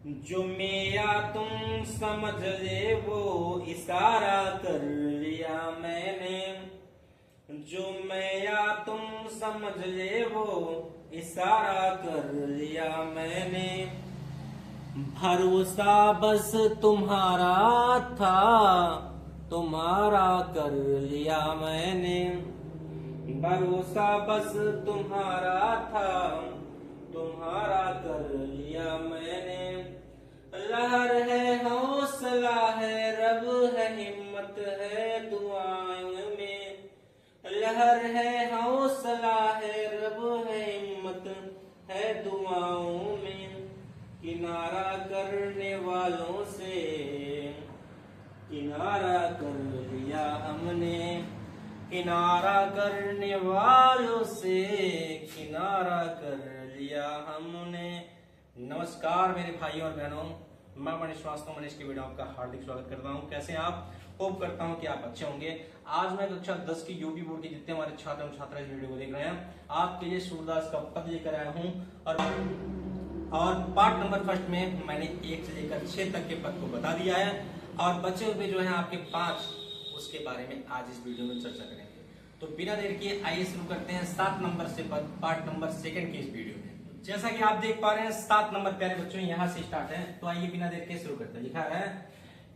जो मेरा तुम समझ ले वो इशारा कर लिया मैंने। जो मेरा तुम समझ ले वो इशारा कर लिया मैंने। भरोसा बस तुम्हारा था, तुम्हारा कर लिया मैंने। भरोसा बस तुम्हारा था, तुम्हारा कर लिया मैंने। लहर है हौसला है रब है हिम्मत है दुआओं में। लहर है हौसला है रब है हिम्मत है दुआओं में। किनारा करने वालों से किनारा कर लिया हमने। किनारा करने वालों से किनारा कर लिया हमने। नमस्कार मेरे भाइयों और बहनों, मैं मनीष श्रीवास्तव मनीष की वीडियो आपका हार्दिक स्वागत करता हूं। कैसे हैं आप? होप करता हूं कि आप अच्छे होंगे। आज मैं कक्षा 10 की यूपी बोर्ड के जितने हमारे छात्र एवं छात्रा इस वीडियो को देख रहे हैं, आपके लिए सूरदास का पद लेकर आया हूं। और पार्ट नंबर फर्स्ट में मैंने 1 से लेकर 6 तक के पद को बता दिया है, और बचे हुए जो है आपके 5, उसके बारे में आज इस वीडियो में चर्चा करेंगे। तो बिना देर किए आइए शुरू करते हैं 7 नंबर से पद पार्ट नंबर 2 की इस वीडियो में। जैसा कि आप देख पा रहे हैं 7 नंबर प्यारे बच्चों यहाँ से स्टार्ट है। तो आइए बिना देर के शुरू करते हैं। लिखा है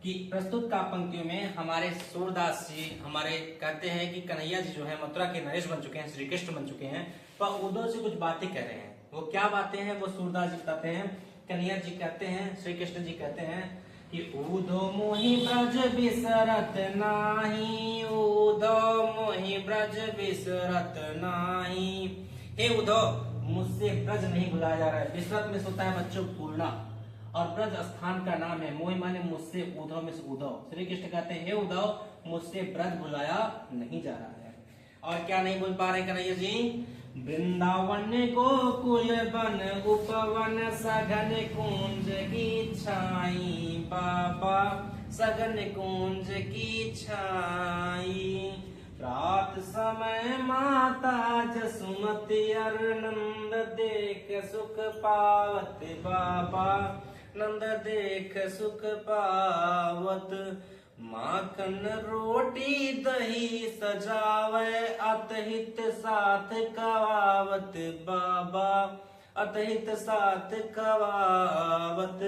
कि प्रस्तुत का पंक्तियों में हमारे सूरदास जी हमारे कहते हैं कि कन्हैया जी जो है मथुरा के नरेश बन चुके हैं, श्री कृष्ण बन चुके हैं, पर उद्धव से कुछ बातें कह रहे हैं। वो क्या बातें हैं वो सूरदास जी बताते हैं। कन्हैया जी कहते हैं, श्री कृष्ण जी कहते हैं कि उद्धव मोहि ब्रज बिसरत नाही, उद्धव मोहि ब्रज बिसरत नाही। हे उद्धव, मुझसे ब्रज नहीं भुलाया जा रहा है। बिसरत में होता है बच्चों भूलना, और ब्रज स्थान का नाम है। मोहि माने मुझसे, उद्धव में से उद्धव। श्री कृष्ण कहते हैं हे उद्धव, मुझसे ब्रज भुलाया नहीं जा रहा है। और क्या नहीं बोल पा रहे कन्हैया जी? वृंदावन को कुल बन उपवन सघन कुंज की छाई, बाबा सघन कुंज की छाई। रात समय माता जसुमति अर नंद देख सुख पावत, बाबा नंद देख सुख पावत। माखन रोटी दही सजावे अतहित साथ कवावत, बाबा अतहित साथ कवावत।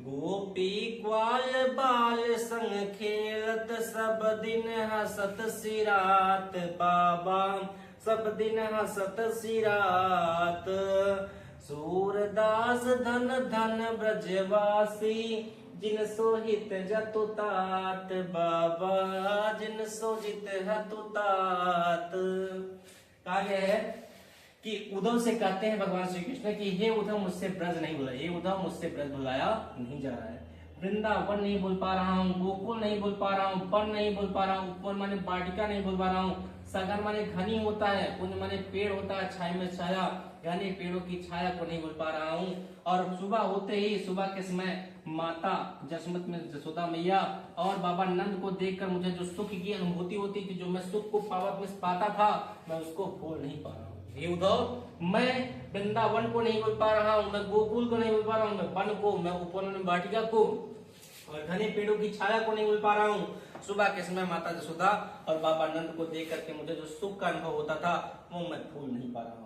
गोपी ग्वाल बाल संग खेलत सब दिन हसत सिरात, बाबा सब दिन हसत सिरात। सूरदास धन धन ब्रजवासी जिन सोहित जतुतात, बाबा जिन सोहित हतुतात। कहा गया है कि उद्धव से कहते हैं भगवान श्री कृष्ण कि हे उद्धव, मुझसे ब्रज नहीं भुलाया। हे उद्धव, मुझसे ब्रज भुलाया नहीं जा रहा है। वृंदावन नहीं बोल पा रहा हूँ, गोकुल नहीं बोल पा रहा हूँ, वन नहीं बोल पा रहा हूँ, उपवन माने वाटिका नहीं बोल पा रहा हूँ। सघन माने घनी होता है, कुंज माने पेड़ होता है, छाया में छाया, घने पेड़ों की छाया को नहीं बोल पा रहा हूँ। और सुबह होते ही, सुबह के समय माता जसमत में जसोदा मैया और बाबा नंद को देखकर मुझे जो सुख की अनुभूति होती थी, जो मैं सुख को पावत में पाता था, मैं उसको भूल नहीं पा रहा हूँ। हे उद्धव, मैं वृंदावन को नहीं बोल पा रहा हूँ, मैं गोकुल को नहीं बोल पा रहा हूँ, मैं वन को, मैं उपवन वाटिका को और घने पेड़ों की छाया को नहीं बोल पा रहा हूँ। सुबह के समय माता जसोदा और बाबा नंद को देख करके मुझे जो सुख का अनुभव होता था, वो मैं भूल नहीं पा रहा हूँ।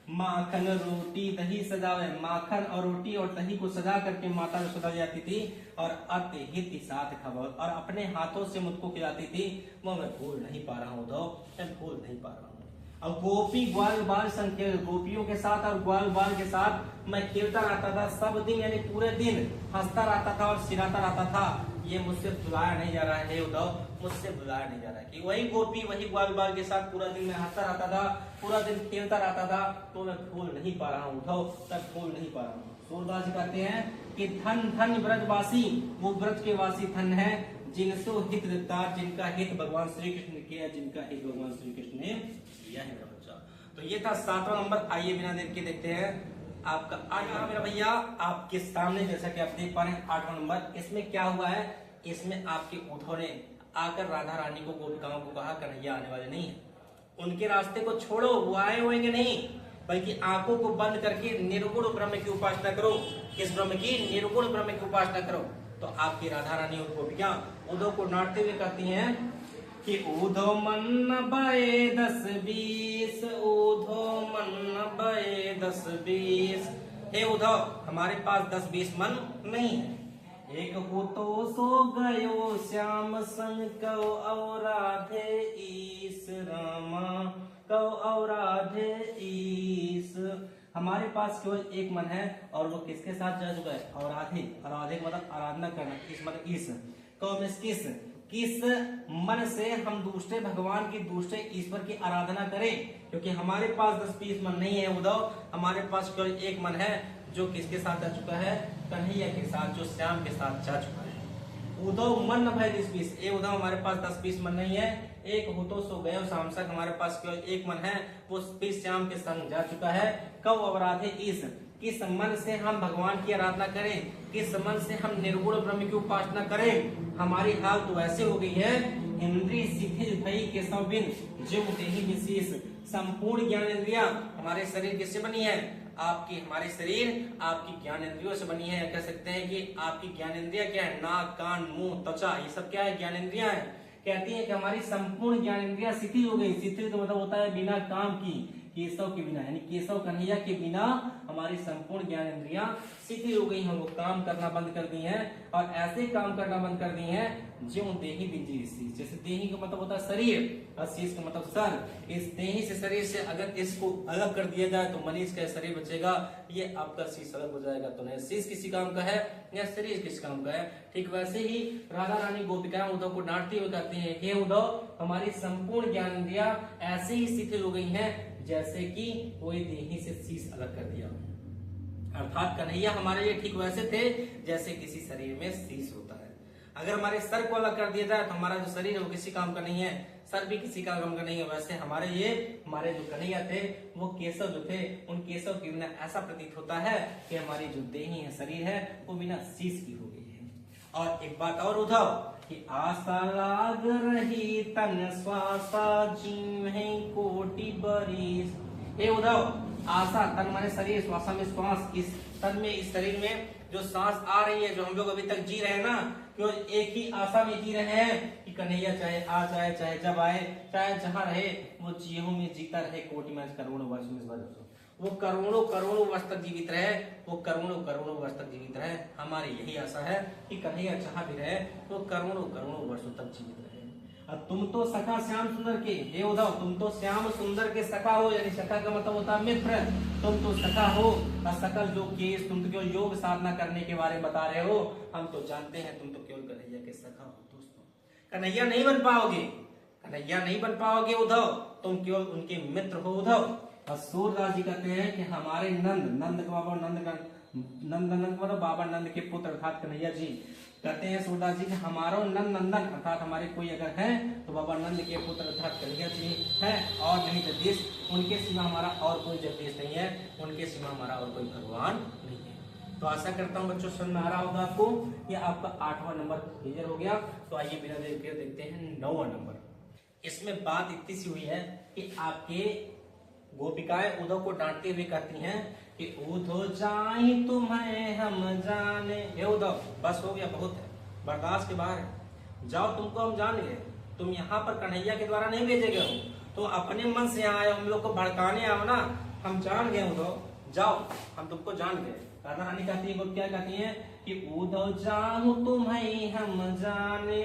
माखन रोटी दही सजावे, माखन और रोटी और दही को सजा करके माता जसोदा जाती थी और अतिहित साथ खबर और अपने हाथों से मुझको खिलाती थी, वो मैं भूल नहीं पा रहा हूँ। मैं भूल नहीं पा रहा हूँ। अब गोपी ग्वाल बाल संग खेल, गोपियों के साथ और ग्वाल बाल के साथ मैं खेलता रहता था सब दिन, यानी पूरे दिन हंसता रहता था और सिराता रहता था। ये मुझसे भुलाया नहीं जा रहा है उद्धव, मुझसे भुलाया नहीं जा रहा है कि वही गोपी वही ग्वाल बाल के साथ पूरा दिन मैं हंसता रहता था, पूरा दिन खेलता रहता था, तो मैं भूल नहीं पा रहा हूँ उद्धव, मैं भूल नहीं पा रहा हूँ। सूरदास जी कहते हैं कि धन धन ब्रजवासी, वो ब्रज के वासी धन है जिनसो हित देता, जिनका हित भगवान श्री कृष्ण ने किया, जिनका हित भगवान श्री कृष्ण ने किया है मेरा बच्चा। तो ये था 7वां नंबर। आइए बिना देर के देखते हैं आपका 8वां मेरा भैया आपके सामने। जैसा कि आप देख पा रहे हैं 8वां नंबर, इसमें क्या हुआ है? इसमें आपके उद्धव ने आकर राधा रानी को, गोपिकाओं को कहा कन्हैया आने वाले नहीं है, उनके रास्ते को छोड़ो, वो आए होंगे नहीं, बल्कि आंखों को बंद करके निर्गुण ब्रह्म की उपासना करो। किस ब्रह्म की? निर्गुण ब्रह्म की उपासना करो। तो आपकी राधा रानी और गोपियां उद्धव को डांटते हुए कहती हैं कि उद्धव मन बये 10-20, उद्धव मन बये 10-20। हे उद्धव, हमारे पास 10-20 मन नहीं है। एक हो तो सो गयो श्याम संग कहो और राधे ईस रामा, कहो और राधे ईस। हमारे पास केवल एक मन है और वो किसके साथ जा चुका है? और राधे। और राधे का मतलब आराधना करना, इस मतलब ईस। कहो मिस किस मन से हम दूसरे भगवान की, दूसरे ईश्वर की आराधना करें? क्योंकि हमारे पास 10-20 मन नहीं है उद्धव, हमारे पास केवल एक मन है जो किसके साथ जा चुका है? कन्हैया के साथ, जो श्याम के साथ जा चुका है। उद्धव मन न भय 10-20। ए उद्धव, हमारे पास 10-20 मन नहीं है। एक हो तो सो गए शाम तक, हमारे पास केवल एक मन है, वो भी श्याम के संग जा चुका है। कब अवराधे ईस, किस मन से हम भगवान की आराधना करें? किस मन से हम निर्गुण ब्रह्म की उपासना करें? हमारी हाल तो ऐसे हो गई है, इंद्रिय शिथिल भई केशव बिन जीव देहि विशेष। संपूर्ण ज्ञान इंद्रिया हमारे शरीर किससे बनी है? आपकी, हमारे शरीर आपकी ज्ञान इंद्रियों से बनी है। कह सकते हैं कि आपकी ज्ञान इंद्रिया क्या है? नाक, कान, मुंह, त्वचा, ये सब क्या है? ज्ञान इंद्रिया है। कहती है कि हमारी संपूर्ण ज्ञान इंद्रिया शिथिल हो गई। शिथिल तो मतलब होता है बिना काम की, केशव के बिना, यानी केशव कन्हैया के बिना हमारी संपूर्ण ज्ञान इंद्रियां शिथिल हो गई हैं, वो काम करना बंद कर दी हैं। और ऐसे काम करना बंद कर दी हैं जो देही विजी शीश। जैसे देही का मतलब होता है शरीर और शीश का मतलब सर। इस देही से, शरीर से अगर इसको अलग कर दिया जाए तो मनीष का शरीर बचेगा, ये आपका शीश अलग हो जाएगा। तो नहीं शीश किसी काम का है या शरीर किस काम का है। ठीक वैसे ही राधा रानी गोपिकाएं उद्धव को डांटती हुए कहती हैं, हे उद्धव, हमारी संपूर्ण ज्ञान इंद्रियां ऐसे ही शिथिल हो गई हैं जैसे कि कोई देही से शीश अलग कर दिया। अर्थात कन्हैया हमारे लिए ठीक वैसे थे जैसे किसी शरीर में शीश होता है। अगर हमारे सर को अलग कर दिया जाए तो हमारा जो शरीर है वो किसी काम का नहीं है, सर भी किसी काम का नहीं है। वैसे हमारे जो कन्हैया थे वो केशव जो थे, उन केशव के बिना ऐसा प्रतीत होता है कि हमारी जो देही है, शरीर है, वो बिना शीश की हो गई है। और एक बात और उद्धव, कि आशा लाग रही तन श्वासा जीव है कोटि बरिस। हे उद्धव, आशा, तन माने शरीर, श्वासा में श्वास, इस तन में, इस शरीर में जो सांस आ रही है, जो हम लोग अभी तक जी रहे हैं ना, क्यों एक ही आशा में जी रहे हैं कि कन्हैया चाहे आ जाए, चाहे जब आए, चाहे जहां रहे, वो जीवों में जीता रहे कोटि में करोड़ों वर्ष में, वो करोड़ों करोड़ों वर्ष तक जीवित रहे, वो करोड़ों करोड़ों वर्ष तक जीवित रहे। हमारी यही आशा है कि कन्हैया जहां भी रहे वो करोड़ों करोड़ों वर्षों तक जीवित रहे। अब तुम तो सखा श्याम सुंदर के, हे उद्धव, तुम तो श्याम सुंदर के सखा हो, यानी सखा का मतलब होता है मित्र। तुम तो सखा हो और सकल जो केस, तुम तो केवल योग साधना करने के बारे में बता रहे हो, हम तो जानते हैं तुम तो केवल कन्हैया के सखा हो। दोस्तों, कन्हैया नहीं बन पाओगे, कन्हैया नहीं बन पाओगे उद्धव, तुम केवल उनके मित्र हो उद्धव। और सूरदास जी कहते हैं कि हमारे नंद के बाबा, नंद मतलब बाबा नंद के पुत्र अर्थात कन्हैया जी। कहते हैं सूरदास जी कि हमारो नंदन अर्थात हमारे कोई अगर है तो बाबा नंद के पुत्र अर्थात कन्हैया जी है, और नहीं जगदीश, उनके सिवा हमारा और कोई जगदीश नहीं है, उनके सिवा हमारा और कोई भगवान नहीं है। तो आशा करता हूँ बच्चों समझ में आ रहा होगा आपको। ये आपका 8वां नंबर क्लियर हो गया। तो आइए बिना देर के देखते हैं 9वां नंबर। इसमें बात इतनी सी हुई है कि आपके गोपिकाएं उद्धव को डांटते हुए कहती हैं कि उद्धव जाहि तुम्हें हम जाने। हे उद्धव, बस हो गया, बहुत है, बर्दाश्त के बाहर है, जाओ, तुमको हम जान गए। तुम यहाँ पर कन्हैया के द्वारा नहीं भेजे गए हो, तो अपने मन से यहाँ आए, हम लोग को भड़काने आओ ना, हम जान गए उद्धव, जाओ, हम तुमको जान गए। राधा रानी कहती है, वो क्या कहती है कि उद्धव जाहु तुम्हें हम जाने,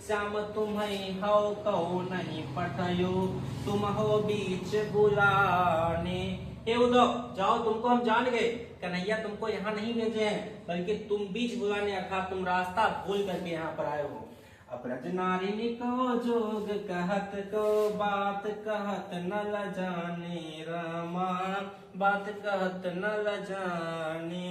श्याम तुम्हें हो कहो नहीं पठयो, तुम हो बीच बुलाने। हे उद्धव, जाओ, तुमको हम जान गए, कन्हैया तुमको यहाँ नहीं भेजे हैं, बल्कि तुम बीच बुलाने अर्थात तुम रास्ता भूल करके यहाँ पर आए हो। अब ब्रज नारिनी को जोग कहत को बात कहत न ल जाने रामा, बात कहत न ल जाने।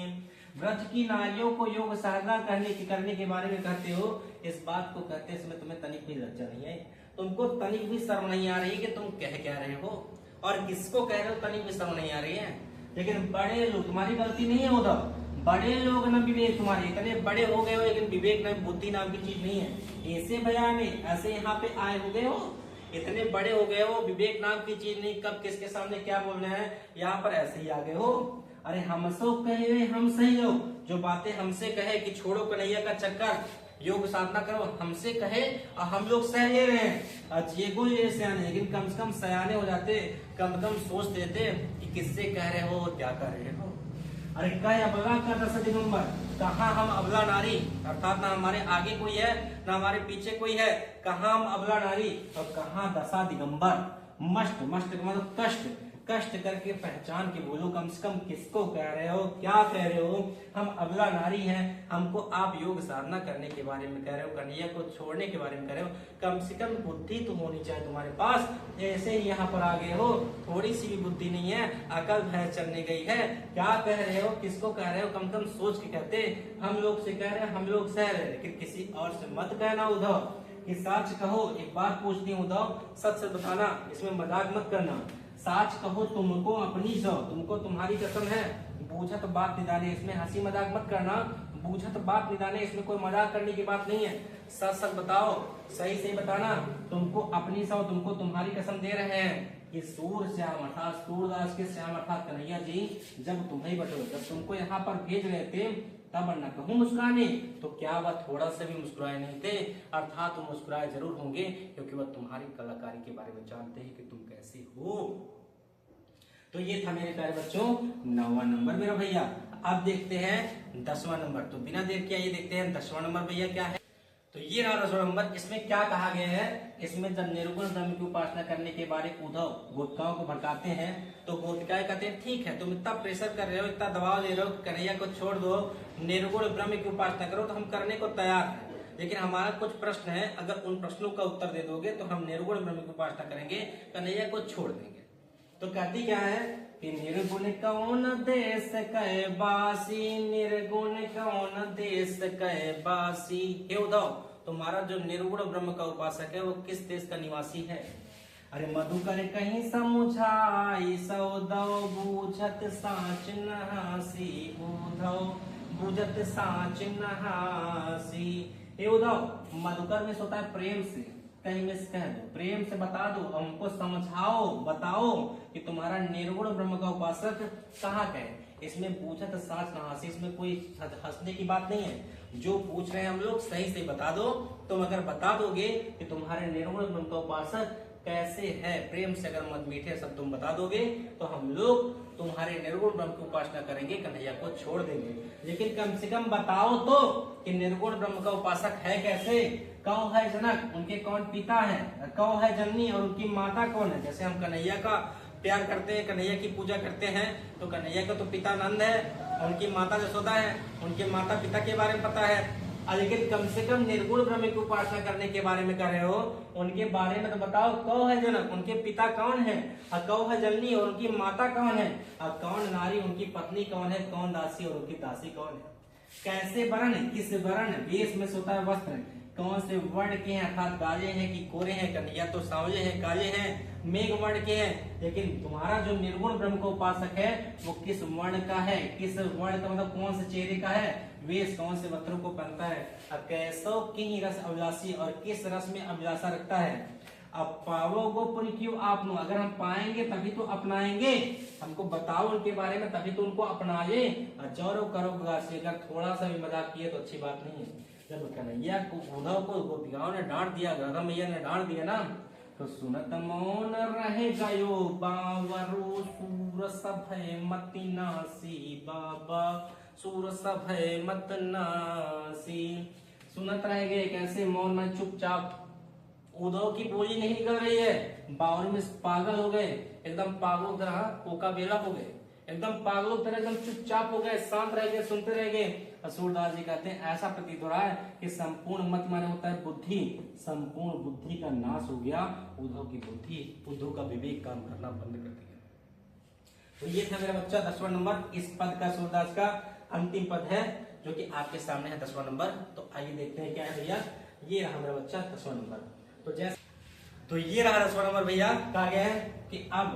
ब्रज की नारियों को योग साधना करने के बारे में कहते हो, इस बात को कहते समय तुम्हें तनिक भी लज्जा नहीं है, तुमको तनिक भी शर्म नहीं आ रही कि तुम कह क्या रहे हो और किसको कह रहे हो, तनिक भी शर्म नहीं आ रही है। लेकिन बड़े लोग, तुम्हारी गलती नहीं है उद्धव, बड़े लोग न विवेक, तुम्हारे इतने बड़े हो गए हो, लेकिन विवेक न, बुद्धि नाम की चीज नहीं है। ऐसे बयान में ऐसे यहाँ पे आए हो गए हो इतने बड़े हो गए हो, विवेक नाम की चीज नहीं, कब किसके सामने क्या बोलना है, यहाँ पर ऐसे ही आ गए हो। अरे हमसो कहे हम सही हो, जो बातें हमसे कहे कि छोड़ो कन्हैया का चक्कर, योग साधना करो, हमसे कहे और हम लोग सह ले रहे हैं। ये सयाने, लेकिन कम से कम सयाने हो जाते, कम से कम सोच देते कि किससे कह रहे हो और क्या कर रहे हो। अरे कह अबला का 10 दिगंबर, कहाँ हम अबला नारी, अर्थात ना हमारे आगे कोई है ना हमारे पीछे कोई है, कहाँ हम अबला नारी और कहाँ 10 दिगंबर। मस्त मस्त मतलब कष्ट, कष्ट करके पहचान के बोलो, कम से कम किसको कह रहे हो, क्या कह रहे हो। हम अबला नारी हैं, हमको आप योग साधना करने के बारे में कह रहे हो, कन्हैया को छोड़ने के बारे में कह रहे हो, कम से कम बुद्धि तो होनी चाहिए तुम्हारे पास। ऐसे ही यहाँ पर आ गए हो, थोड़ी सी भी बुद्धि नहीं है, अकल भैंस चलने गई है, क्या कह रहे हो, किसको कह रहे हो, कम से कम सोच के कहते। हम लोग से कह रहे हैं, हम लोग सह रहे हैं, लेकिन किसी और से मत कहना उद्धव कि सच कहो। एक बात पूछती हूँ उद्धव, सच सच बताना, इसमें मजाक मत करना। साच कहो तुमको अपनी सो, तुमको तुम्हारी कसम है, बूझत बात निदाने, इसमें हंसी मजाक मत करना, बूझत बात निदाने, इसमें कोई मजाक करने की बात नहीं है। सच सच बताओ, सही सही बताना, तुमको अपनी सो, तुमको तुम्हारी कसम दे रहे हैं। ये सूर श्याम अर्थात सूरदास के श्याम अर्थात कन्हैया जी जब तुम्हें बटो, जब तुमको यहाँ पर भेज रहे थे, तब न कहूं मुस्कुराने, तो क्या वह थोड़ा सा भी मुस्कुराए नहीं थे, अर्थात तुम मुस्कुराए जरूर होंगे, क्योंकि वह तुम्हारी कलाकारी के बारे में जानते हैं कि तुम कैसे हो। तो ये था मेरे प्यारे बच्चों 9वां नंबर मेरा भैया। अब देखते हैं 10वां नंबर, तो बिना देर किया ये देखते हैं 10वां नंबर भैया क्या है। तो ये रहा 10वां नंबर, इसमें क्या कहा गया है, इसमें जब निर्गुण ब्रह्म की उपासना करने के बारे उद्धव गोपिकाओं को भड़काते हैं, तो गोपिकाएं कहते हैं ठीक है, तुम इतना प्रेशर कर रहे हो, इतना दबाव दे रहे हो, कन्हैया को छोड़ दो, निर्गुण ब्रह्म की उपासना करो, तो हम करने को तैयार हैं, लेकिन हमारा कुछ प्रश्न है, अगर उन प्रश्नों का उत्तर दे दोगे तो हम निर्गुण ब्रह्म की उपासना करेंगे, कन्हैया को छोड़ देंगे। तो कहती क्या है कि निर्गुण कौन देश कहे बासी, निर्गुण कौन देश कहे बासी। हे उद्धव, तुम्हारा जो निर्गुण ब्रह्म का उपासक है वो किस देश का निवासी है। अरे मधुकर कहीं समुझाई सौदव, बूझत साच नहासी, उद्धव बूझत साच नहासी। हे उद्धव, मधुकर में सोता है प्रेम से, कहीं में कह दो, प्रेम से बता दो, हमको समझाओ, बताओ कि तुम्हारा निर्गुण ब्रह्म का उपासक कहाँ का है। इसमें बूझत साच नहासी, इसमें कोई हंसने की बात नहीं है, जो पूछ रहे हैं हम लोग सही से बता दो। तुम अगर बता दोगे कि तुम्हारे निर्गुण ब्रह्म का उपासक कैसे है, प्रेम से अगर मत मीठे सब तुम बता दोगे, तो हम लोग तुम्हारे निर्गुण ब्रह्म की उपासना करेंगे, कन्हैया को छोड़ देंगे। लेकिन कम से कम बताओ तो कि निर्गुण ब्रह्म का उपासक है कैसे, कौन है जनक, उनके कौन पिता है, कौन है जननी और उनकी माता कौन है। जैसे हम कन्हैया का प्यार करते हैं, कन्हैया की पूजा करते हैं, तो कन्हैया का तो पिता नंद है, उनकी माता यशोदा है, उनके माता पिता के बारे में पता है, लेकिन कम से कम निर्गुण ब्रह्म की उपासना करने के बारे में कर रहे हो, उनके बारे में तो बताओ, कौन है जनक, उनके पिता कौन है, और कौन है जननी और उनकी माता कौन है, और कौन नारी उनकी पत्नी कौन है, कौन दासी और उनकी दासी कौन है, कैसे वर्ण, किस वर्ण वेश में सोता है वस्त्र, कौन से वर्ण के हैं, अर्थात काले हैं कि कोरे हैं, कन्हैया तो सांवले हैं, काले हैं, मेघ वर्ण के हैं। लेकिन तुम्हारा जो निर्गुण ब्रह्म का उपासक है वो किस वर्ण का है, किस वर्ण का मतलब कौन से चेहरे का है, वेश कौन से वस्त्रों को पहनता है, कैसो की रस अभिलाषी और किस रस में अभिलाषा रखता है। अब पावो गो पुण्य क्यों आप लो, अगर हम पाएंगे तभी तो अपनाएंगे, हमको बताओ उनके बारे में तभी तो उनको अपनाए, और चौरो करो गासी, अगर थोड़ा सा भी मजाक किए तो अच्छी बात नहीं है। जब कन्हैया को उद्धव को गोपिकाओं ने डांट दिया, गंगा मैया ने डांट दिया ना, तो सुनत मौन रहे गयो बावरो, सूर सभय मत नासी, बाबा सूर सभय मत नासी। सुनत रह गए, कैसे मौन में चुपचाप, उद्धव की बोली नहीं निकल रही है, बावर में पागल हो गए, एकदम पागलों की तरह कोका बेला हो गए, एकदम पागलों की तरह एकदम चुपचाप हो गए, शांत रह गए, सुनते रह गए। सूरदास जी कहते हैं ऐसा प्रतीत हो रहा है कि संपूर्ण मत माने होता है बुद्धि, संपूर्ण बुद्धि का नाश हो गया, उद्धव की बुद्धि, उद्धव का विवेक काम करना बंद कर दिया। तो ये था मेरा बच्चा 10वां नंबर, इस पद का सूरदास का अंतिम पद है जो कि आपके सामने है 10वां नंबर। तो आइए देखते हैं क्या है भैया, ये रहा मेरा बच्चा 10वां नंबर। तो ये रहा 10वां नंबर भैया, कहा गया है कि अब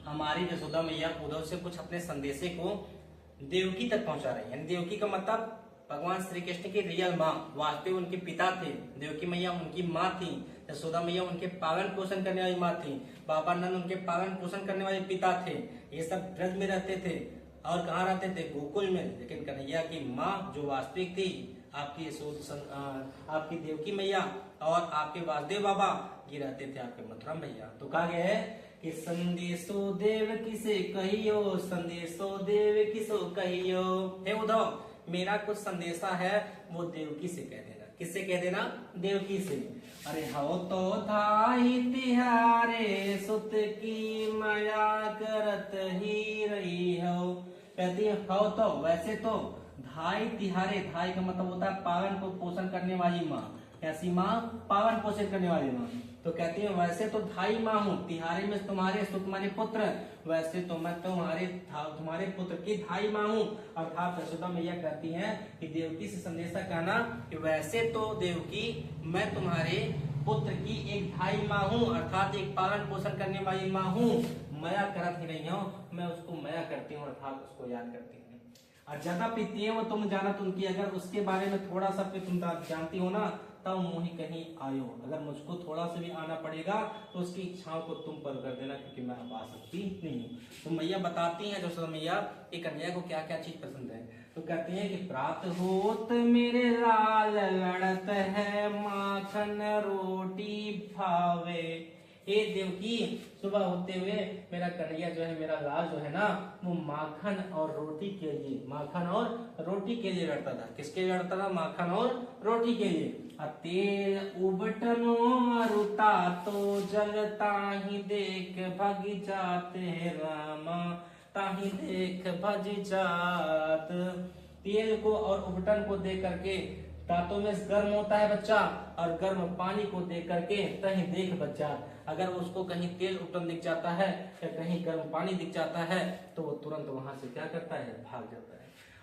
हमारी यशोदा मैया उद्धव से कुछ अपने संदेशे को देवकी तक पहुंचा रही है। देवकी का मतलब भगवान श्री कृष्ण की रियल माँ, वास्तविक उनके पिता थे, देवकी मैया उनकी माँ थी। यशोदा मैया उनके पालन पोषण करने वाली माँ थी, बाबा नंद उनके पालन पोषण करने वाले पिता थे। ये सब ब्रज में रहते थे और कहाँ रहते थे, गोकुल में। लेकिन कन्हैया की माँ जो वास्तविक थी, आपकी आपकी देवकी मैया और आपके वासुदेव बाबा, ये रहते थे आपके मथुरा मैया। तो कहा गया है कि संदेशो देव किसे कहियो, संदेशो देव किसो कहियो। हे उद्धव, मेरा कुछ संदेशा है वो देवकी से कह देना। किससे कह देना, देवकी से। अरे हो तो थाई तिहारे सुत की माया करत ही रही हो। कहती है हो तो, वैसे तो धाई तिहारे, धाई का मतलब होता है पालन को पोषण करने वाली माँ। कैसी माँ, पालन पोषण करने वाली माँ। तो कहती है वैसे तो धाई माँ हूँ, तिहारे में तुम्हारे तुम्हारे पुत्र, वैसे तो मैं तुम्हारे पुत्र की धाई माँ हूँ। अर्थात यशोदा मैया कहती हैं कि देवकी से संदेशा कहना कि वैसे तो देवकी मैं तुम्हारे पुत्र की एक धाई माँ हूँ, अर्थात एक पालन पोषण करने वाली माँ हूँ। मया करत ही नहीं हो, मैं उसको मया करती हूँ, अर्थात उसको याद करती हूँ। और ज्यादा पीती है वो तुम जानत उनकी, अगर उसके बारे में थोड़ा सा तुम जानती हो ना, तब मुझे कहीं आयो। अगर मुझको थोड़ा सा भी आना पड़ेगा तो उसकी इच्छाओं को तुम पर कर देना, क्योंकि मैं अब आ सकती नहीं। तो मैया बताती हैं जो मैया कि कन्हैया को क्या क्या चीज पसंद है। तो कहते हैं कि प्रात होत मेरे लाल लड़त है, माखन रोटी भावे। हे देवकी, सुबह होते हुए मेरा कन्हैया जो है, मेरा लाल जो है ना, वो माखन और रोटी के लिए, माखन और रोटी के लिए लड़ता था। किसके लिए लड़ता था, माखन और रोटी के लिए। तेल उबटनो मरुता तो जलता ही देख भग जाते रामा, ताही देख भज जात। तेल को और उबटन को देख करके, दांतों में गर्म होता है बच्चा, और गर्म पानी को देख करके कहीं देख बच्चा। अगर उसको कहीं तेल उबटन दिख जाता है या कहीं गर्म पानी दिख जाता है तो वो तुरंत वहां से क्या करता है, भाग जाता है।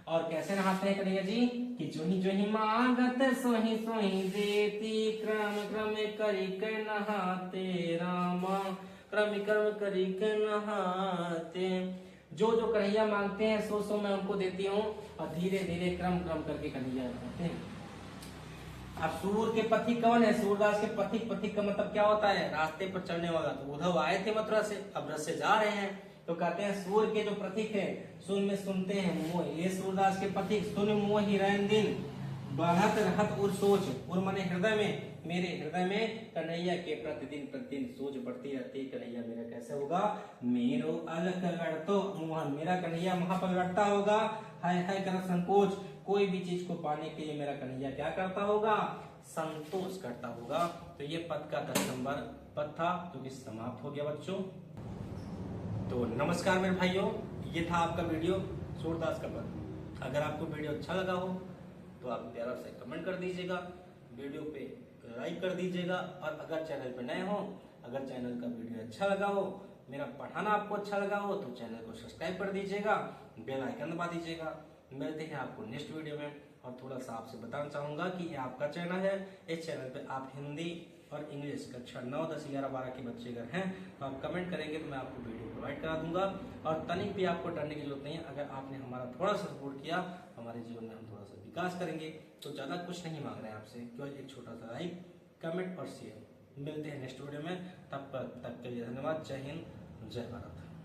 और कैसे नहाते हैं कन्हैया जी कि जो ही मांगत सोही सोही देती, क्रम क्रम करी के नहाते रामा, क्रम क्रम करी के नहाते। जो जो कन्हैया मांगते हैं सो मैं उनको देती हूँ, और धीरे धीरे क्रम क्रम करके कन्हैया नहाते हैं। अब सूर के पथिक कौन है, सूरदास के पथिक, पथिक का मतलब क्या होता है, रास्ते पर चलने वाला। तो उद्धव आए थे मथुरा से, अब रस से जा रहे हैं, तो कहते हैं सूर के जो प्रतीक है, सुन में सुनते हैं मोह। ये सूरदास के प्रतीक, सुन मोह ही रैन दिन, बढ़त रहत उर सोच। उर मने हृदय में, मेरे हृदय में कन्हैया के प्रतिदिन सोच बढ़ती रहती। कन्हैया मेरा कैसे होगा, मेरो अलग लड़तो मोहन, मेरा कन्हैया वहां पर लड़ता होगा, हाय हाय कर संकोच। कोई भी चीज को पाने के लिए मेरा कन्हैया क्या करता होगा, संतोष करता होगा। तो ये पद का 10 नंबर पद था, जो कि समाप्त हो गया बच्चों। तो नमस्कार मेरे भाइयों, ये था आपका वीडियो सूरदास का पद। अगर आपको वीडियो अच्छा लगा हो तो आप प्यारा से कमेंट कर दीजिएगा, वीडियो पे लाइक कर दीजिएगा, और अगर चैनल पे नए हो, अगर चैनल का वीडियो अच्छा लगा हो, मेरा पढ़ाना आपको अच्छा लगा हो, तो चैनल को सब्सक्राइब कर दीजिएगा, बेल आइकन दबा दीजिएगा। मिलते हैं आपको नेक्स्ट वीडियो में। और थोड़ा सा आपसे बताना चाहूंगा कि ये आपका चैनल है, इस चैनल पे आप हिंदी और इंग्लिश कक्षा 9, 10, 11, 12 के बच्चे अगर हैं तो आप कमेंट करेंगे तो मैं आपको वीडियो प्रोवाइड करा दूंगा। और तनिक भी आपको डरने की जरूरत नहीं है, अगर आपने हमारा थोड़ा सा सपोर्ट किया, हमारे जीवन में हम थोड़ा सा विकास करेंगे। तो ज्यादा कुछ नहीं मांग रहे हैं आपसे, केवल एक छोटा सा लाइक, कमेंट और शेयर। मिलते हैं नेक्स्ट वीडियो में, तब तक के लिए धन्यवाद। जय हिंद, जय भारत।